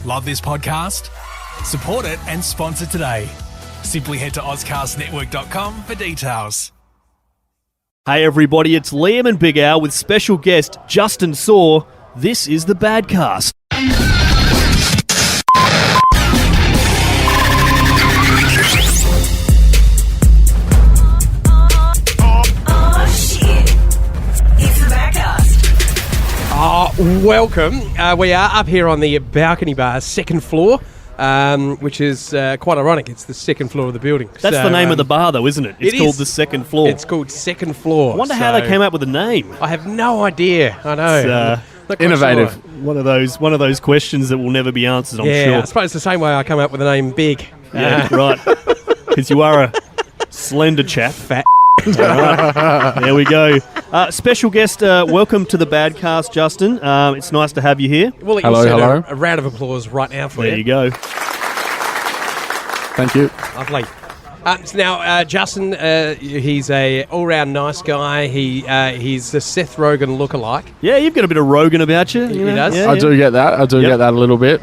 Love this podcast? Support it and sponsor today. Simply head to ozcastnetwork.com for details. Hey everybody, it's Liam and Big Al with special guest Justin Sorre. This is the Badcast. Welcome. We are up here on the balcony bar, second floor, which is quite ironic. It's the second floor of the building. That's the name of the bar, though, isn't it? It's called the second floor. It's called second floor. I wonder how they came up with the name. I have no idea. I know. It's innovative. Sure. One of those questions that will never be answered, I'm sure. I suppose it's the same way I come up with the name Big. Yeah, right. Because you are a slender chap. Fat. All right. There we go. Special guest, welcome to the Badcast, Justin. It's nice to have you here. Well, hello. A round of applause right now for you. There you go. Thank you. Lovely. So now, Justin, he's a all-round nice guy. He's a Seth Rogen lookalike. Yeah, you've got a bit of Rogan about you. He does. Yeah, I do get that. I do get that a little bit.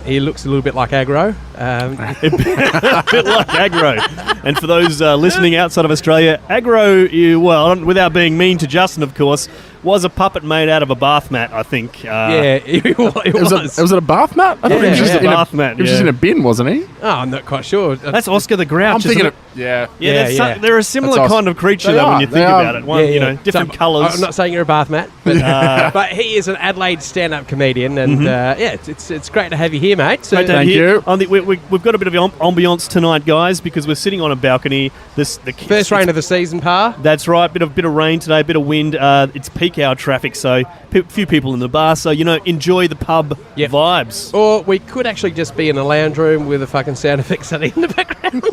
He looks a little bit like Aggro. A bit like Aggro. And for those listening outside of Australia, Aggro, without being mean to Justin, of course, was a puppet made out of a bath mat, I think. It was. Was it a bath mat? I thought he was just a bath mat. He was just in a bin, wasn't he? Oh, I'm not quite sure. That's Oscar the Grouch. I'm thinking isn't of... it? Yeah. They're a similar That's kind of creature, They though, when are. you think They are. about it. Different colours. I'm not saying you're a bath mat, but but he is an Adelaide stand-up comedian, and it's great to have you here, mate. So Great to have Thank you. I think we've got a bit of ambience tonight, guys, because we're sitting on a balcony. The first rain of the season, Pa. That's right. Bit of rain today, bit of wind. It's peak hour traffic, so few people in the bar. So enjoy the pub vibes. Or we could actually just be in a lounge room with a fucking sound effects in the background.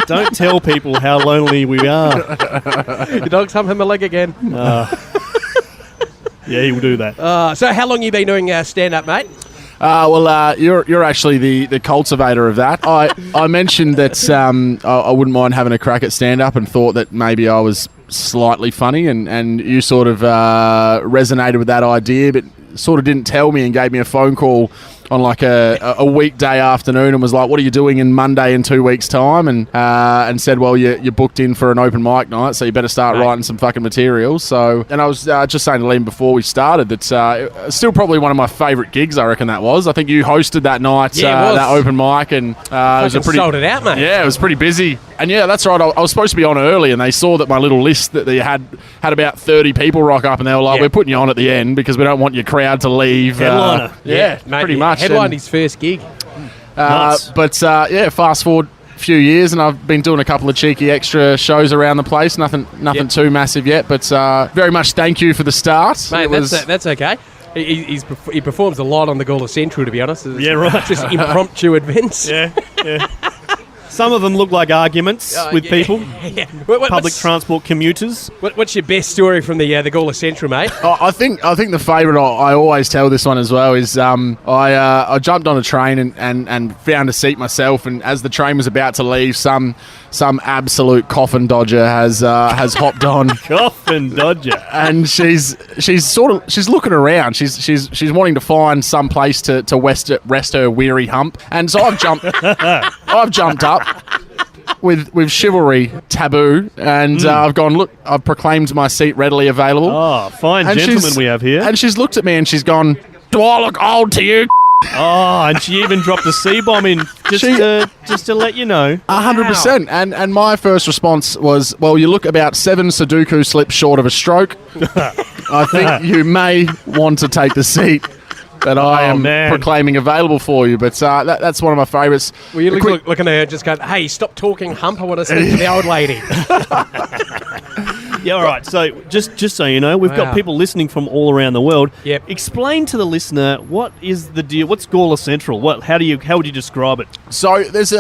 Don't tell people how lonely we are. Your dog's humping my leg again. Yeah, he will do that. So how long you been doing stand-up, mate? You're actually the cultivator of that. I mentioned that I wouldn't mind having a crack at stand-up and thought that maybe I was slightly funny, and you sort of resonated with that idea, but sort of didn't tell me and gave me a phone call on like a weekday afternoon and was like, what are you doing in Monday in 2 weeks' time? And said, well, you're booked in for an open mic night, so you better start writing some fucking material. So, and I was just saying to Liam before we started that still probably one of my favourite gigs, I reckon that was. I think you hosted that night, that open mic, and it was a pretty... sold it out, mate. Yeah, it was pretty busy. And yeah, that's right, I was supposed to be on early, and they saw that my little list that they had about 30 people rock up, and they were like, we're putting you on at the end because we don't want your crowd to leave. Headliner. Mate, pretty much. Headlined his first gig. But fast forward a few years, and I've been doing a couple of cheeky extra shows around the place. Nothing too massive yet, but very much thank you for the start. Mate, that's okay. He performs a lot on the Gawler Central, to be honest. Yeah, right. Just impromptu events. Yeah. Some of them look like arguments with people. Yeah. Public transport commuters. What's your best story from the Gawler Central, mate? I think the favourite, I always tell this one as well, is I jumped on a train and found a seat myself, and as the train was about to leave, some absolute coffin dodger has hopped on. Coffin dodger. And she's looking around. She's wanting to find some place to rest her weary hump. And so I've jumped up with chivalry taboo, and I've gone, look, I've proclaimed my seat readily available. Oh, fine gentleman we have here. And she's looked at me and she's gone, do I look old to you? Oh, and she even dropped a C-bomb in just to let you know. 100%. And my first response was, well, you look about 7 Sudoku slips short of a stroke. I think you may want to take the seat that I am proclaiming available for you. But that's one of my favourites. Well, you looking at her just go, hey, stop talking hump, I want to speak to the old lady. Yeah, all right. So just so you know, we've got people listening from all around the world. Yep. Explain to the listener, what is the deal? What's Gawler Central? How would you describe it? So there's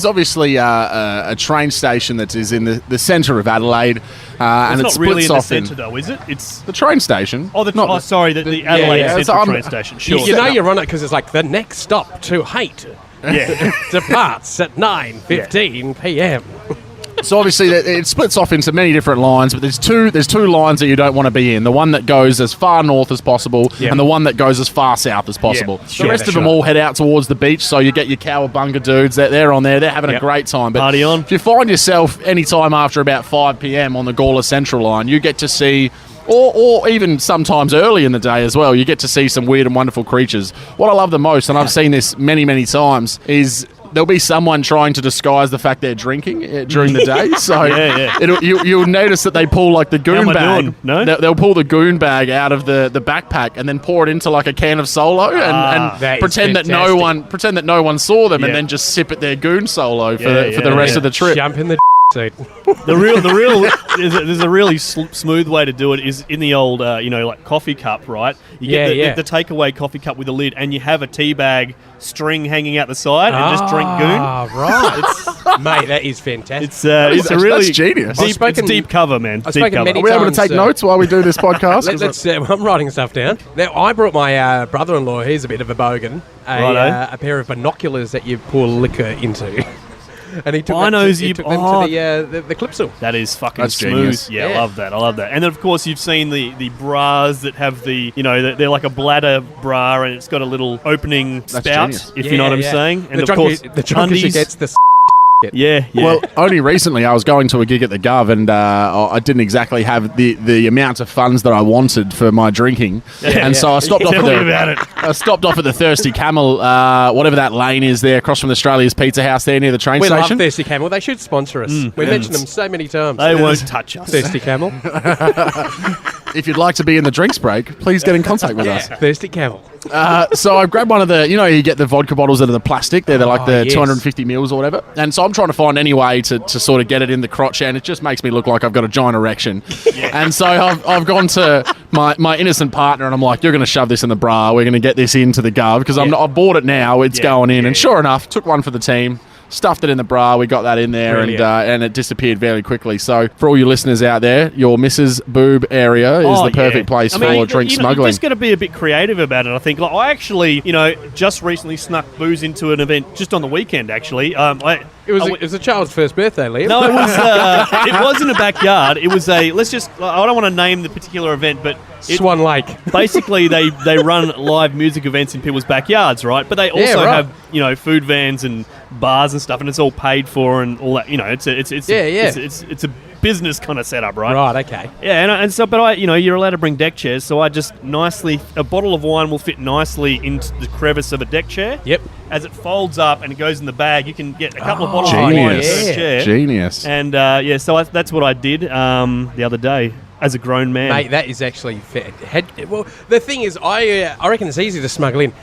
obviously a train station that is in the centre of Adelaide, and it's it not really splits in the off centre, though, is it? It's the train station. the Adelaide Central train station. Sure. You know you're on it because it's like the next stop to Haight. Yeah. Departs at 9:15 p.m. So obviously it splits off into many different lines, but there's two lines that you don't want to be in. The one that goes as far north as possible and the one that goes as far south as possible. The rest of them all head out towards the beach, so you get your cowabunga dudes. They're on there. They're having a great time. But party on. if you find yourself any time after about 5 p.m. on the Gawler Central line, you get to see... Or even sometimes early in the day as well, you get to see some weird and wonderful creatures. What I love the most, and I've seen this many, many times, is there'll be someone trying to disguise the fact they're drinking during the day. So you'll notice that they pull like the goon bag. No? They'll pull the goon bag out of the backpack and then pour it into like a can of Solo and pretend that no one saw them and then just sip at their goon Solo for the rest of the trip. Jump in the seat. There's a really smooth way to do it is in the old, like coffee cup, right? You get the takeaway coffee cup with a lid, and you have a tea bag string hanging out the side, and just drink goon. Right, mate, that is fantastic. It's a really that's genius. It's deep cover, man. Deep cover. Are we able to take notes while we do this podcast? I'm writing stuff down. Now, I brought my brother-in-law. He's a bit of a bogan. A pair of binoculars that you pour liquor into. And he took them to the Clipsal. That is fucking That's smooth. genius. Yeah, I love that. And then, of course, you've seen the bras that have they're like a bladder bra, and it's got a little opening spout, genius. if you know what I'm saying. And the of course, the drunker gets the Yeah. Well, only recently I was going to a gig at the Gov, and I didn't exactly have the amount of funds that I wanted for my drinking, so I stopped off at the Thirsty Camel, whatever that lane is there, across from Australia's Pizza House there near the train We station. love Thirsty Camel. They should sponsor us. We've mentioned them so many times. They won't touch us. Thirsty Camel. If you'd like to be in the drinks break, please get in contact with us. Thirsty Camel. So I grabbed one of the, you get the vodka bottles that are the plastic. They're like the 250 mils or whatever. And so I'm trying to find any way to sort of get it in the crotch, and it just makes me look like I've got a giant erection. And so I've gone to my innocent partner, and I'm like, you're going to shove this in the bra. We're going to get this into the Gov, because I've bought it now. It's going in. And sure enough, took one for the team. Stuffed it in the bra, we got that in there, and it disappeared very quickly. So for all you listeners out there, your Mrs. Boob area is the perfect place for drink smuggling. You just got to be a bit creative about it, I think. Like, I actually, just recently snuck booze into an event just on the weekend, actually. It was a child's first birthday, Liam. No, it was in a backyard. It was I don't want to name the particular event, but Swan Lake. Basically, they run live music events in people's backyards, right? But they also have, food vans and bars and stuff, and it's all paid for and all that. It's a business kind of setup, right? Right, okay. Yeah, but you're allowed to bring deck chairs, so I just a bottle of wine will fit nicely into the crevice of a deck chair. Yep. As it folds up and it goes in the bag, you can get a couple of bottles of wine per chair. Genius. And so that's what I did the other day as a grown man. Mate, that is actually fair. Well, the thing is, I reckon it's easy to smuggle in.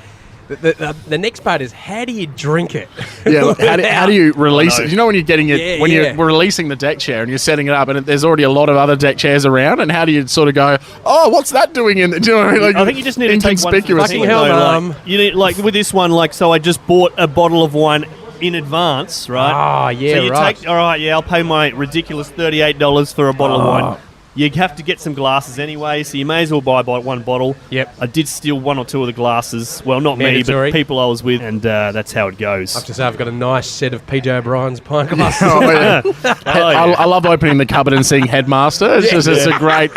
The next part is, how do you drink it? Yeah, how do you release it? When you're getting it, you're releasing the deck chair and you're setting it up, and there's already a lot of other deck chairs around, and how do you sort of go, oh, what's that doing in? Do you know what I mean? Like, I think you just need to take one. Fucking hell, you need, like with this one, so I just bought a bottle of wine in advance, right? Oh, yeah, so you take, all right, I'll pay my ridiculous $38 for a bottle of wine. You have to get some glasses anyway, so you may as well buy one bottle. Yep. I did steal one or two of the glasses. Well, not Mandatory. me, but people I was with, and that's how it goes. I have to say, I've got a nice set of PJ O'Brien's pint glasses. I love opening the cupboard and seeing Headmaster. It's a great...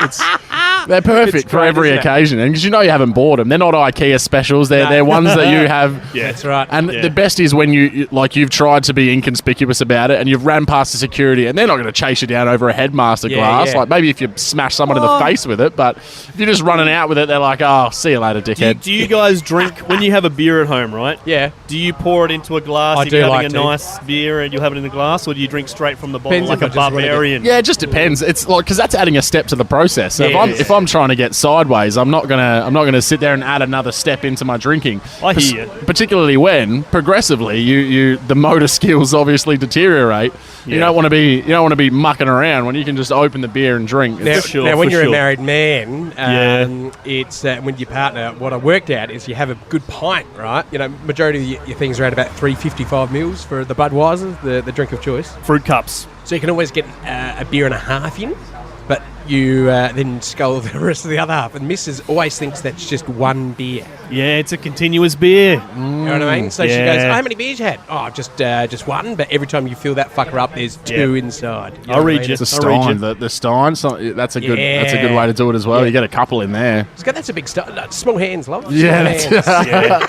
They're perfect for every occasion, and because you haven't bought them, they're not IKEA specials. They're ones that you have. Yeah, that's right. And the best is when you've tried to be inconspicuous about it, and you've ran past the security, and they're not going to chase you down over a Headmaster glass. Yeah. Like maybe if you smash someone in the face with it, but if you're just running out with it, they're like, "Oh, see you later, dickhead." Do you guys drink when you have a beer at home, right? Yeah. Do you pour it into a glass? I if do you're like having to. a nice beer and you'll have it in a glass, or do you drink straight from the bottle Depends like a if I just wanna barbarian? Yeah, it just depends. It's like because that's adding a step to the process. So if I'm trying to get sideways, I'm not gonna sit there and add another step into my drinking. I hear you. Particularly when progressively the motor skills obviously deteriorate. Yeah. You don't want to be mucking around when you can just open the beer and drink. Now, when you're a married man, it's when your partner. What I worked out is you have a good pint, right? Majority of your things are at about 355 mils for the Budweiser, the drink of choice. Fruit cups. So you can always get a beer and a half in. But you then scull the rest of the other half. And Mrs. always thinks that's just one beer. Yeah, it's a continuous beer. You know what I mean? So she goes, how many beers you had? Oh, just one. But every time you fill that fucker up, there's two inside. You know I'll read you. It's a Stein. The Stein, that's a good way to do it as well. You get a couple in there. That's a big Stein. Small hands, love. Yeah.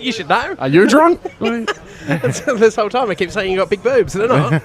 You should know. Are you drunk? This whole time I keep saying you got big boobs, and they're not.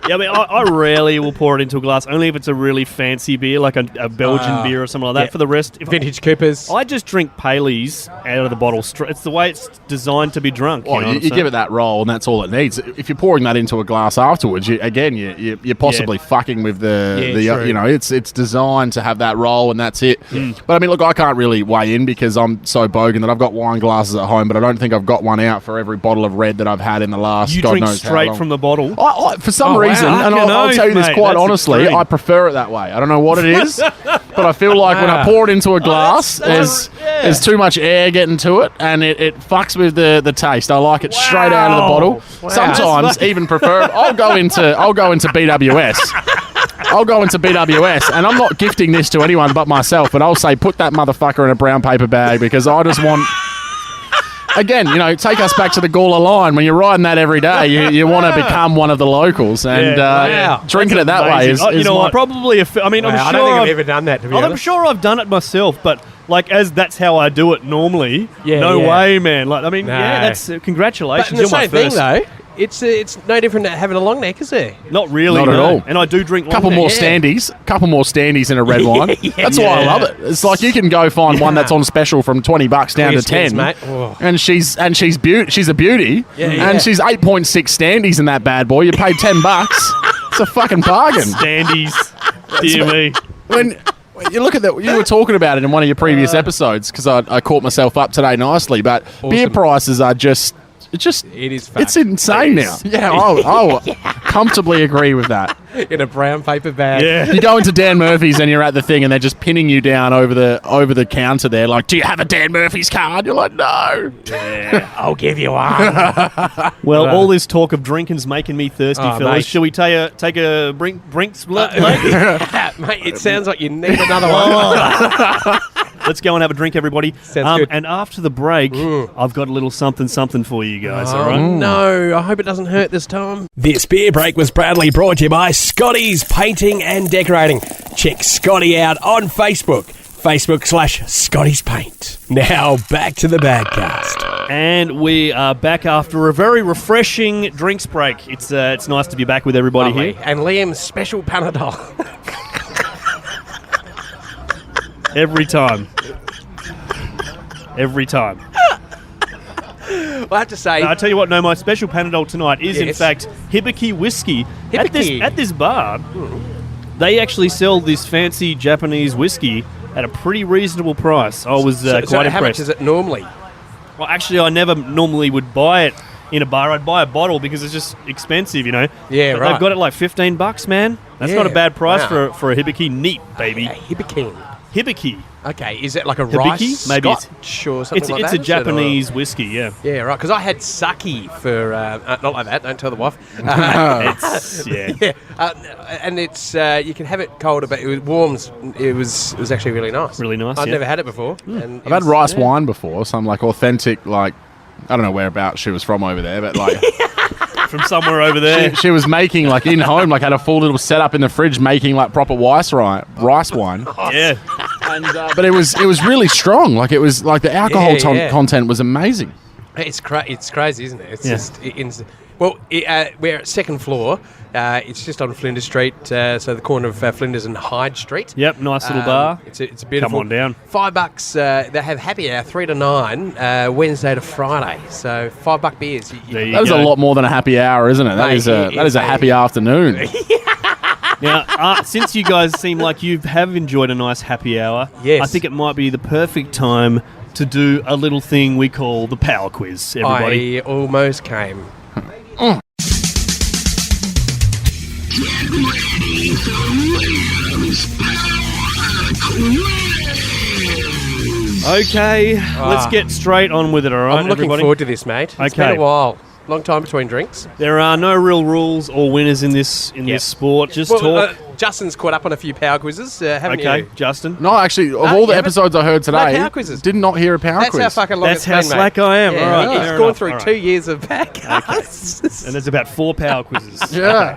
Yeah, I mean, I rarely will pour it into a glass, only if it's a really fancy beer, like a Belgian beer or something like that. Yeah. For the rest, vintage Coopers. I just drink Paileys out of the bottle. It's the way it's designed to be drunk. You give it that roll, and that's all it needs. If you're pouring that into a glass afterwards, you're possibly fucking with it's designed to have that roll, and that's it. But I mean, look, I can't really weigh in because I'm so bogan that I've got wine glasses at home, but I don't think I've got one out for every bottle of red that I've had in the last. You God drink knows straight how long. from the bottle. For some reason. And I'll tell you this quite honestly, I prefer it that way. I don't know what it is, but I feel like when I pour it into a glass, there's too much air getting to it, and it fucks with the taste. I like it straight out of the bottle. Wow. Sometimes even prefer it. I'll go into BWS. I'll go into BWS, and I'm not gifting this to anyone but myself, but I'll say put that motherfucker in a brown paper bag because I just want... Again, take us back to the Gawler line. When you're riding that every day, you want to become one of the locals, and drinking it that way is probably. I'm sure I don't think I've ever done that. To be honest, I'm sure I've done it myself, but that's how I do it normally. No way, man. That's congratulations. But the same thing though. It's no different than having a long neck, is it? Not really, not at all. And I do drink long couple more standees in a red wine. That's why I love it. It's like you can go find one that's on special from $20 down to 10, mate. And she's a beauty, and she's 8.6 standees in that bad boy. You paid $10. It's a fucking bargain. Standees, dear me. When you look at that, you were talking about it in one of your previous episodes because I caught myself up today nicely. But beer prices are just. It is fact. It's insane now. Yeah, I'll comfortably agree with that. In a brown paper bag. Yeah. You go into Dan Murphy's and you're at the thing and they're just pinning you down over the counter there like, do you have a Dan Murphy's card? You're like, no. Yeah, I'll give you one. Well, all this talk of drinking's making me thirsty, fellas. Mate. Shall we take a brink split, mate? Mate, it sounds like you need another one. Let's go and have a drink, everybody. Sounds good. And after the break, I've got a little something for you guys, all right? No, I hope it doesn't hurt this time. This beer break was proudly brought to you by Scotty's Painting and Decorating. Check Scotty out on Facebook. Facebook/Scotty's Paint. Now back to the Badcast. And we are back after a very refreshing drinks break. It's nice to be back with everybody here. And Liam's special Panadol. Every time. Well, I have to say... I tell you what, my special Panadol tonight is, in fact, Hibiki whiskey. At this bar, they actually sell this fancy Japanese whiskey at a pretty reasonable price. I was quite impressed. How much is it normally? Well, actually, I never normally would buy it in a bar. I'd buy a bottle because it's just expensive, Yeah, but right. They've got it like $15, man. That's not a bad price for a Hibiki. Neat, baby. Hibiki. Okay, is it like a Hibiki? rice Maybe scotch or something like that? It's a Japanese whiskey, yeah. Yeah, right, because I had sake for... not like that, don't tell the wife. And it's... you can have it colder, but it warms. It was actually really nice. Really nice, I've never had it before. And I've had rice wine before, some like authentic, like... I don't know whereabouts she was from over there, but like... From somewhere over there. She was making, like, in home, like, had a full little setup in the fridge making, like, proper rice wine. Yeah. And, but it was really strong. Like, it was, like, the alcohol content was amazing. It's crazy, isn't it? It's just... we're at second floor. It's just on Flinders Street, so the corner of Flinders and Hyde Street. Yep, nice little bar. It's beautiful. Come on down. $5. They have happy hour 3 to 9, Wednesday to Friday. So $5 beers. That is a lot more than a happy hour, isn't it? That is a happy afternoon. Now, since you guys seem like you have enjoyed a nice happy hour, yes. I think it might be the perfect time to do a little thing we call the power quiz. Everybody, I almost came. Get ready for Liam's Power Quiz. Okay, let's get straight on with it, all right, I'm looking everybody? forward to this, mate. It's Okay. been a while. Long time between drinks. There are no real rules or winners in this sport. Just talk. Justin's caught up on a few power quizzes, haven't you? Okay, Justin. No, actually, of all the episodes I heard today, power quizzes. Did not hear a power quiz. That's how fucking long That's it's how been, slack mate. I am. Yeah, All right, he's gone through 2 years of podcasts. And there's about 4 power quizzes. Yeah.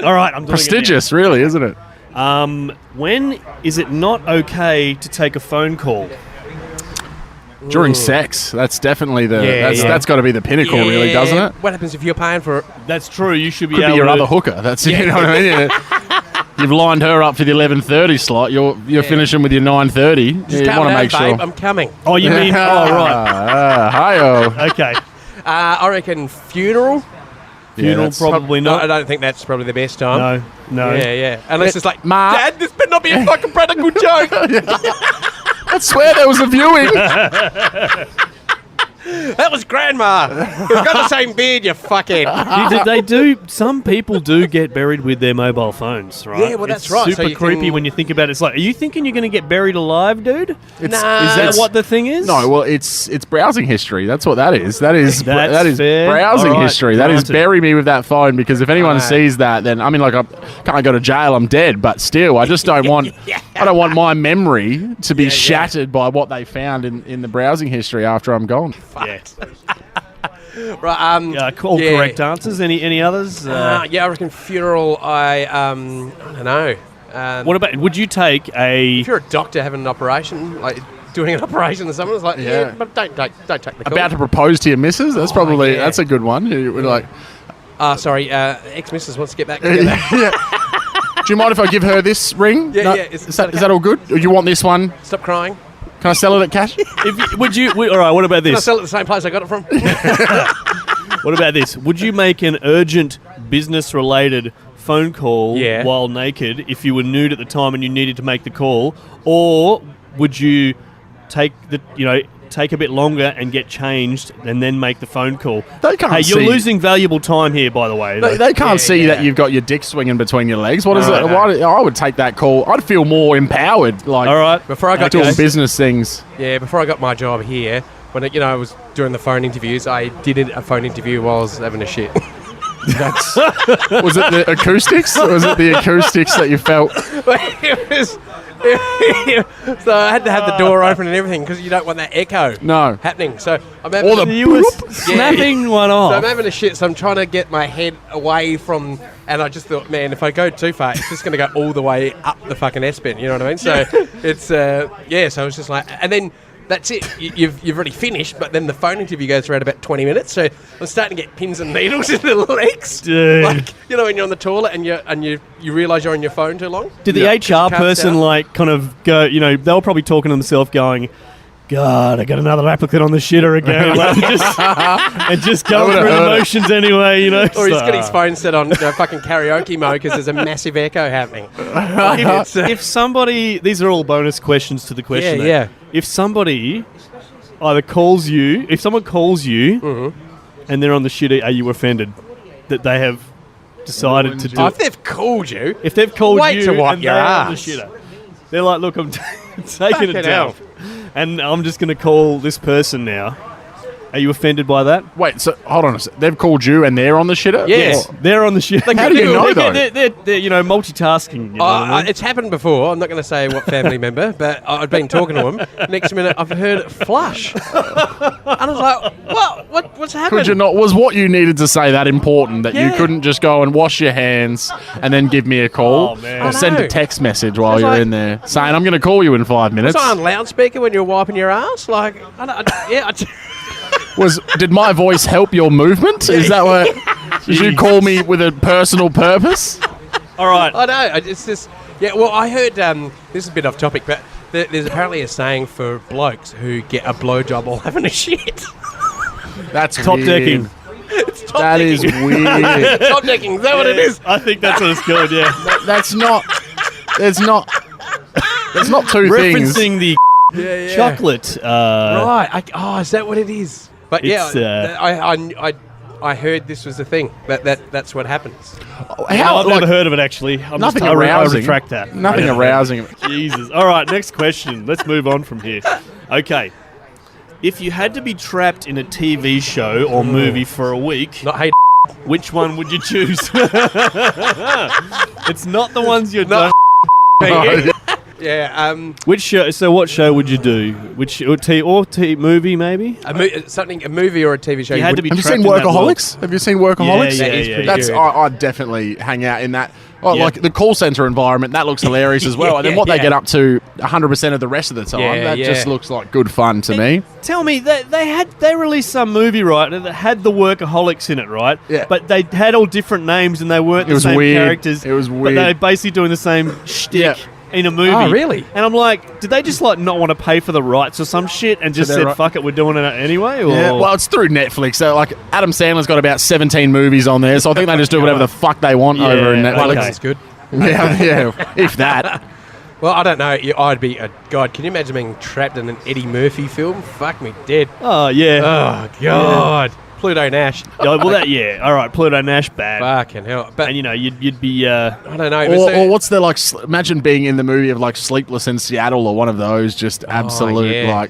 All right, I'm doing Prestigious, really, isn't it? it now. When is it not okay to take a phone call? During sex, that's definitely that's got to be the pinnacle, really, doesn't it? What happens if you're paying for it? That's true. You should be Could able be your to... other hooker. That's you know what I mean. You've lined her up for the 11:30 slot. You're finishing with your 9:30. You want to make sure. Babe, I'm coming. Oh, you mean... oh, right. Hi-oh. Okay. I reckon funeral. Funeral, probably not. I don't think that's probably the best time. No. Yeah. Unless it's like, Ma. Dad, this better not be a fucking practical joke. I swear there was a viewing. That was Grandma. We've got the same beard, you fuckhead. They do. Some people do get buried with their mobile phones, right? Yeah, well, that's it's right. Super So creepy when you think about it. It's like, are you thinking you're going to get buried alive, dude? Nah. Is that what the thing is? No, well, it's browsing history. That's what that is. That is fair. browsing All right, history. That is granted. bury me with that phone, because if anyone sees that, then I mean, like, I can't go to jail. I'm dead. But still, I just don't want. I don't want my memory to be shattered by what they found in the browsing history after I'm gone. Yeah. Right. All correct answers. Any others? I reckon funeral. I don't know. What about? Would you take a? If you're a doctor having an operation, like doing an operation to someone, it's like, but don't take the call. About to propose to your missus? That's probably that's a good one. You're like, ex-missus wants to get back together. do you mind if I give her this ring? Yeah, No? yeah. Is that all good? Or you want this one? Stop crying. Can I sell it at cash? All right. What about Can I this? sell it at the same place I got it from? What about this? Would you make an urgent business-related phone call while naked if you were nude at the time and you needed to make the call, or would you take a bit longer and get changed and then make the phone call? They can't you're losing valuable time here, by the way. They can't see that you've got your dick swinging between your legs. What is it? No. I would take that call. I'd feel more empowered. Like, all right. Before I got doing business things. Yeah, before I got my job here, when I was doing the phone interviews, I did a phone interview while I was having a shit. Was it the acoustics? Or was it the acoustics that you felt? It was. So I had to have the door open and everything because you don't want that echo happening. So I'm having you were snapping one off. So I'm having a shit. So I'm trying to get my head away from. And I just thought, man, if I go too far, it's just going to go all the way up the fucking S-bend. You know what I mean? So it's So I was just like, and then. That's it. You've already finished, but then the phone interview goes for around about 20 minutes. So I'm starting to get pins and needles in the legs. Dude. Like, when you're on the toilet and you realise you're on your phone too long. Did the HR person kind of go? They were probably talking to themselves, going, "God, I got another applicant on the shitter again," and just going through the motions anyway. Or he's got his phone set on fucking karaoke mode because there's a massive echo happening. If somebody, these are all bonus questions to the question. Yeah. If somebody either calls you, if someone calls you, and they're on the shitter, are you offended that they have decided to do? If they've called you, wait to wipe and your they're ass. on the shitter, they're like, "Look, I'm taking it down, and I'm just going to call this person now." Are you offended by that? Wait, so hold on a sec. They've called you and they're on the shitter? Yes, they're on the shitter. How do you know, though? They're multitasking. You know what I mean? It's happened before. I'm not going to say what family member, but I'd been talking to him. Next minute, I've heard it flush. And I was like, what's happened? Could you not? Was what you needed to say that important that you couldn't just go and wash your hands and then give me a call? Oh, man. Or send a text message while It's you're like- in there saying, I'm going to call you in 5 minutes. Was I on loudspeaker when you were wiping your ass? Like, Did my voice help your movement? Is that what? Did you call me with a personal purpose? All right. I know. It's just... Yeah, well, I heard... this is a bit off topic, but there's apparently a saying for blokes who get a blowjob while having a shit. That's Top weird. decking. It's top That decking. is weird. Top decking. Is that what it is? I think that's what it's called, yeah. That's not... There's not... There's not two things. Referencing the chocolate. Right. Is that what it is? But It's, I heard this was the thing. That's what happens. I've never heard of it, actually. Nothing I arousing. retract that. Nothing arousing. Jesus. All right, next question. Let's move on from here. Okay. If you had to be trapped in a TV show or movie for a week, Not hate. which one would you choose? It's not the ones you're Not done. Yeah. Which show? So what show would you do? Which movie maybe? A movie or a TV show. You had to be Have you trapped seen in that world. Workaholics? Have you seen Workaholics? Yeah, That is pretty That's good. I'd definitely hang out in that. Oh, Yeah. like the call center environment, that looks hilarious as well. And then what they yeah. get up to 100% of the rest of the time, Yeah, that yeah. just looks like good fun to me. Tell me, they released some movie, right, that had the Workaholics in it, right? Yeah. But they had all different names and they weren't It was the same weird. characters. It was But weird. they were basically doing the same shtick. Yeah. In a movie. Oh, really? And I'm like, did they just like not want to pay for the rights or some shit and just they're said, right. fuck it, we're doing it anyway? Or? Yeah, well, it's through Netflix. So, like, Adam Sandler's got about 17 movies on there, so I think they just do whatever the fuck they want Yeah, over in okay. Netflix. Alex is good. Yeah, if that. Well, I don't know. I'd be a god. Can you imagine being trapped in an Eddie Murphy film? Fuck me dead. Oh, yeah. Oh god. Pluto Nash. All right, Pluto Nash, bad. Fucking hell. But And, you know, you'd be... I don't know. Was there- Or what's the, like, imagine being in the movie of, like, Sleepless in Seattle or one of those, just absolute, yeah. like,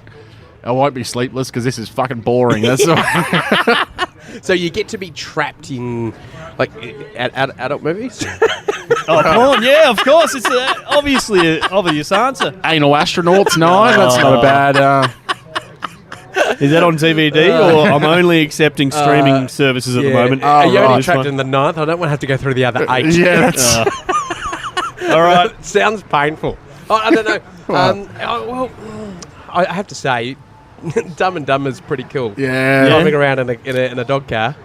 I won't be sleepless because this is fucking boring. That's so you get to be trapped in like adult movies? Oh, porn, yeah, of course. It's obviously an obvious answer. Anal Astronauts 9, that's not a bad... Is that on DVD or I'm only accepting streaming services at the moment? Are you only right. trapped in the 9th? I don't want to have to go through the other 8. yeah, that's... All right. Sounds painful. I don't know. I have to say, Dumb and Dumber's pretty cool. Yeah. Driving around in a dog car.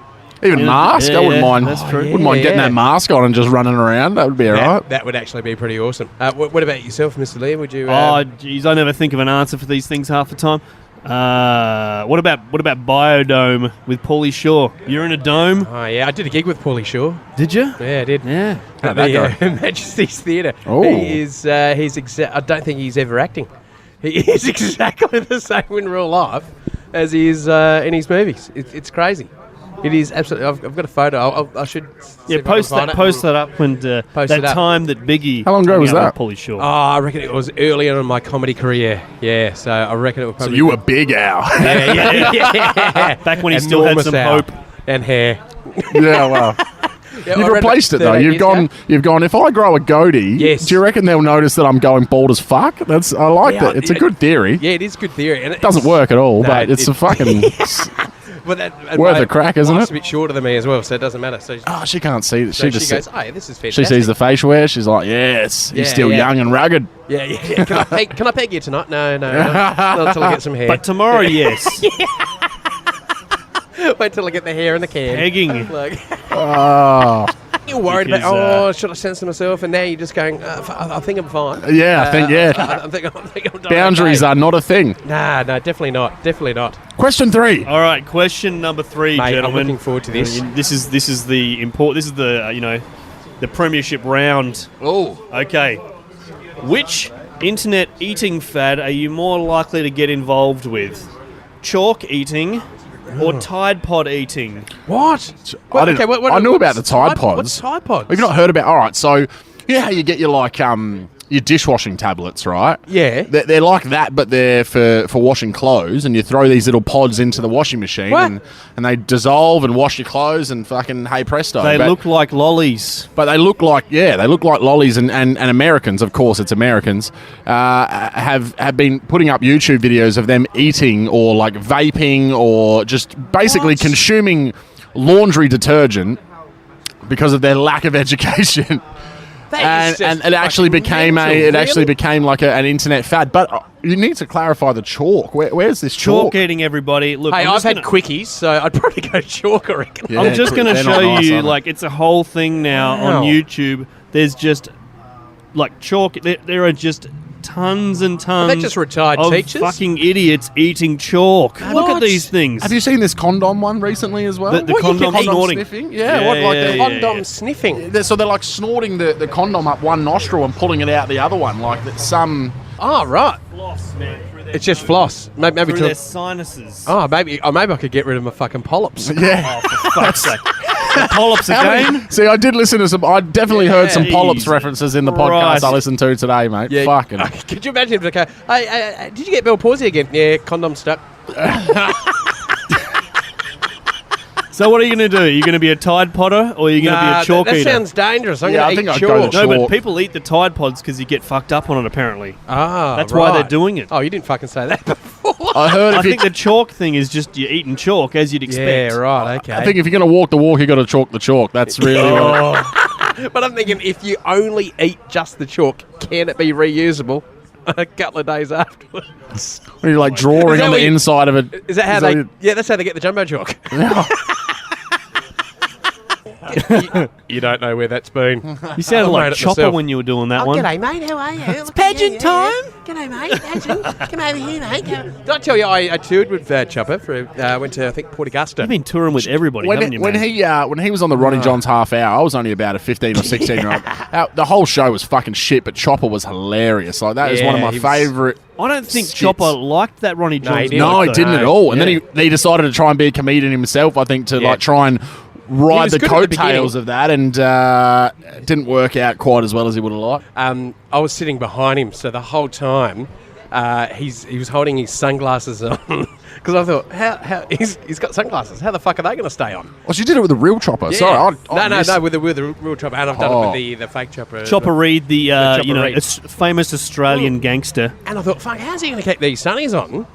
Even Yeah, mask, yeah, I wouldn't yeah, mind. that's true. Wouldn't mind getting Yeah. that mask on and just running around. That would be alright. That would actually be pretty awesome. What about yourself, Mr. Liam? Would you? Oh, geez, I never think of an answer for these things half the time. What about Biodome with Paulie Shaw? You're in a dome. Oh yeah, I did a gig with Paulie Shaw. Did you? Yeah, I did. Yeah. At that the Majesty's Theatre. Oh. He is. I don't think he's ever acting. He is exactly the same in real life as he is in his movies. It's crazy. It is absolutely. I've got a photo. I should. see Yeah, if I can find it. post that up when Post that it up. time that Biggie. How long ago hung was out that? with Paulie Shaw. Oh, I reckon it was early on in my comedy career. Yeah, so I reckon it was So probably. you were Big Al. yeah. Back when he still had Enormous some owl hope. and hair. yeah, well. Yeah, You've I read replaced it though. 13 You've years gone. ago. You've gone. If I grow a goatee, Yes. do you reckon they'll notice that I'm going bald as fuck? I like Yeah, that. It's a good theory. Yeah, it is good theory. And It doesn't work at all, No, but it's a fucking. But that, Worth a crack, isn't wife's it? a bit shorter than me as well, so it doesn't matter. So, Oh, she can't see. so She just. goes, "Oh, yeah, this is She fantastic." sees the facial hair. She's like, "Yes, he's Yeah, still yeah. young and rugged." Yeah. Can I peg you tonight? No. Not until I get some hair. But tomorrow, yes. Wait till I get the hair in the can. Pegging. Like, Oh, you're worried Because, about, should I censor myself? And now you're just going, I think I'm fine. yeah. I think I think I'm done. boundaries are not a thing. Nah, no, definitely not. Definitely not. Question 3. All right, question number 3, Mate, I'm gentlemen. looking forward to this. This is the the premiership round. Oh. Okay. Which internet eating fad are you more likely to get involved with? Chalk eating or Tide Pod eating? What? I didn't- I knew about the Tide Pods. What's Tide Pods? Have you not heard about? All right, so you know how you get your your dishwashing tablets, right? Yeah. They're like that, but they're for washing clothes, and you throw these little pods into the washing machine, What? and they dissolve and wash your clothes, and fucking hey presto. They but, look like lollies. but they look like lollies, and Americans, of course, it's Americans, have been putting up YouTube videos of them eating or like vaping or just basically What? consuming laundry detergent because of their lack of education. That is And just it actually fucking became mental, it actually really? became like an internet fad. But you need to clarify the chalk. Where's this Chalk chalk? eating, everybody. Look, Hey, I'm I've just had gonna- quickies, so I'd probably go chalk, I reckon. Yeah, I'm just going to they're not show nice, you, are they? like, it's a whole thing now Wow. on YouTube. There's just, like, chalk. There are just tons and tons Are they just retired of teachers? fucking idiots eating chalk. Look at What? these things. Have you seen this condom one recently as well? The What, you condom can eat- snorting. sniffing? Yeah, what, like the Condom sniffing. So they're like snorting the condom up one nostril and pulling it out the other one, like that. Some Oh, right. Floss, man, through their, It's just floss. Maybe through to. their sinuses. Maybe I could get rid of my fucking polyps. yeah. Oh, for fuck's sake. The polyps again? See, I did listen to some. I definitely heard some polyps Jesus references in the podcast Christ. I listened to today, mate. Fucking. Could you imagine if they go, hey, did you get Bell palsy again? Yeah, condom stuck. So what are you going to do? Are you going to be a Tide Podder or are you going to be a chalk that eater? sounds dangerous. I'm Yeah, I going think to eat I'd go chalk. to No, chalk. but people eat the Tide Pods because you get fucked up on it, apparently. Ah, That's why they're doing it. Oh, you didn't fucking say that before. I heard I if you, think the chalk thing is just you're eating chalk, as you'd expect. Yeah, right, okay. I think if you're going to walk the walk, you got to chalk the chalk. That's really what But I'm thinking, if you only eat just the chalk, can it be reusable a couple of days afterwards? you're like drawing on the inside of it. Is that how they... Yeah, that's how they get the jumbo chalk. You don't know where that's been. You sounded I like made it Chopper myself. when you were doing that one. G'day, mate. How are you? It's pageant time. G'day, mate. Pageant. Come over here, mate. Did I tell you I toured with Chopper? Went to, I think, Port Augusta. You've been touring with everybody, haven't you, when man? he was on the Ronnie John's half hour, I was only about a 15 or 16 year old. The whole show was fucking shit, but Chopper was hilarious. Like that is one of Yeah, my he was- favourite. I don't think skits. Chopper liked that Ronnie John's. didn't. No, he though. didn't at all. And then he decided to try and be a comedian himself. I think to Yeah. like try and ride was the good at the coattails beginning. of that, and it didn't work out quite as well as he would have liked. I was sitting behind him, so the whole time he was holding his sunglasses on. Because I thought, how he's got sunglasses. How the fuck are they going to stay on? Well, she did it with a real Chopper. Yeah. Sorry, No, with the real Chopper. And I've done it with the fake Chopper. Chopper Reed, the Chopper Reed. it's famous Australian gangster. And I thought, fuck, how's he going to keep these sunnies on?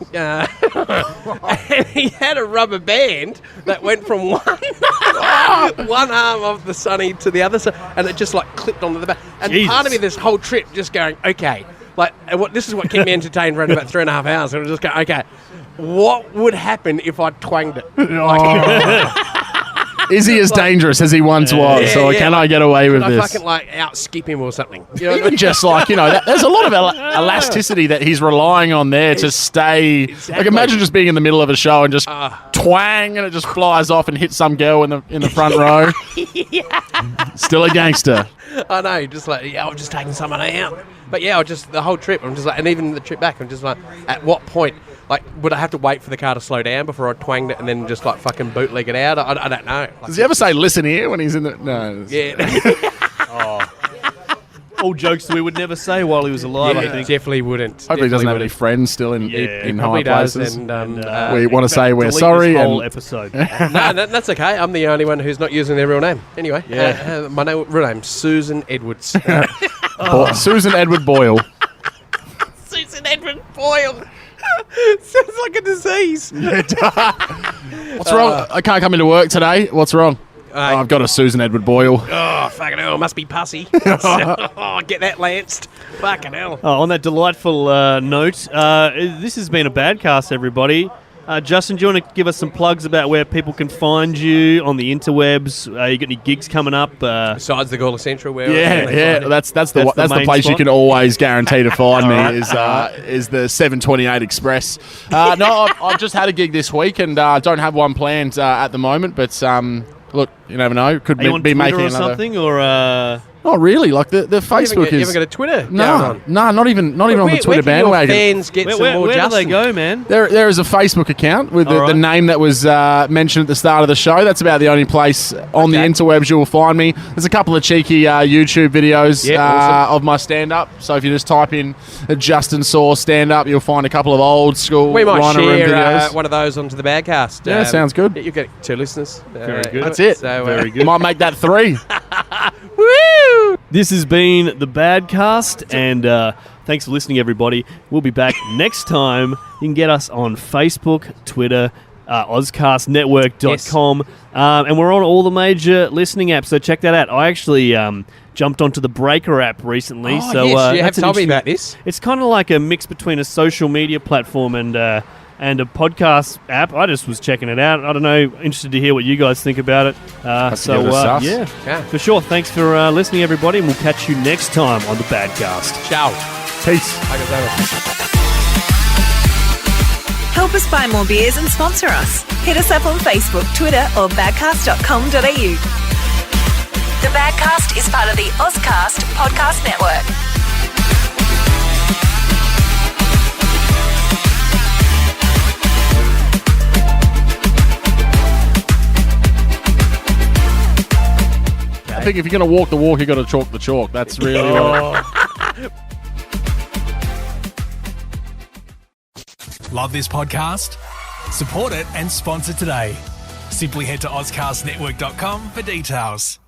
And he had a rubber band that went from one arm of the sunny to the other side, and it just like clipped onto the back. And Jesus. part of me this whole trip just going, okay, like this is what kept me entertained for about 3.5 hours. And I was just going, okay, what would happen if I twanged it? Is he as dangerous as he once was? Yeah, Or yeah. can I get away with Could I this? fucking like outskip him or something? You know what I Even mean? just like, there's a lot of elasticity that he's relying on there to stay. Exactly. Like, imagine just being in the middle of a show and just twang and it just flies off and hits some girl in the front row. Still a gangster. I know, just like, I'm just taking someone out. But yeah, the whole trip, I'm just like, and even the trip back, I'm just like, at what point, like, would I have to wait for the car to slow down before I twanged it and then just like fucking bootleg it out? I don't know. Like, Does he ever say, listen here, when he's in the... No. yeah. All jokes we would never say while he was alive, Yeah, I think. definitely wouldn't. Hopefully he doesn't have Definitely any friends still in Probably high does, places. and We want to say we're Delete sorry. this whole And episode. no, that's okay. I'm the only one who's not using their real name. Anyway, my real name's Susan Edwards. Susan Edward Boyle. Susan Edward Boyle. Sounds like a disease. What's wrong? I can't come into work today. What's wrong? I've got a Susan Edward Boyle. Oh, fucking hell, must be pussy. Oh, get that lanced. Fucking hell. On that delightful note, this has been a Badcast, everybody. Justin, do you want to give us some plugs about where people can find you on the interwebs? You got any gigs coming up? Besides the Gawler Central, where That's the main place you spot. can always guarantee to find me is the 728 Express. No, I've just had a gig this week and don't have one planned at the moment, but look, you never know. Could Are you on be Twitter making or another. something? Or Not really. Like the Facebook you is. haven't got a Twitter going No, on? not even on the Where Twitter can your bandwagon. fans get some where more do they Justin? go, man? There is a Facebook account with All the right. name that was mentioned at the start of the show. That's about the only place on the interwebs you will find me. There's a couple of cheeky YouTube videos awesome. of my stand-up. So if you just type in Justin Sorre stand-up, you'll find a couple of old school We might Rhino Room share videos. one of those onto the Badcast. Yeah, sounds good. You've got 2 listeners. Very good. That's it. So, Very good. Might make that 3. Woo! This has been the Badcast, and thanks for listening, everybody. We'll be back next time. You can get us on Facebook, Twitter, OzcastNetwork.com, and we're on all the major listening apps, so check that out. I actually jumped onto the Breaker app recently. Oh, so yes, you have that's an told me interesting- about this. It's kind of like a mix between a social media platform and a podcast app. I just was checking it out. I don't know, interested to hear what you guys think about it. give it a sus. Yeah. for sure. Thanks for listening, everybody, and we'll catch you next time on the Badcast. Ciao. Peace. Help us buy more beers and sponsor us. Hit us up on Facebook, Twitter, or badcast.com.au. The Badcast is part of the Ozcast Podcast Network. I think if you're going to walk the walk, you got to chalk the chalk. That's really Love this podcast? Support it and sponsor today. Simply head to AuscastNetwork.com for details.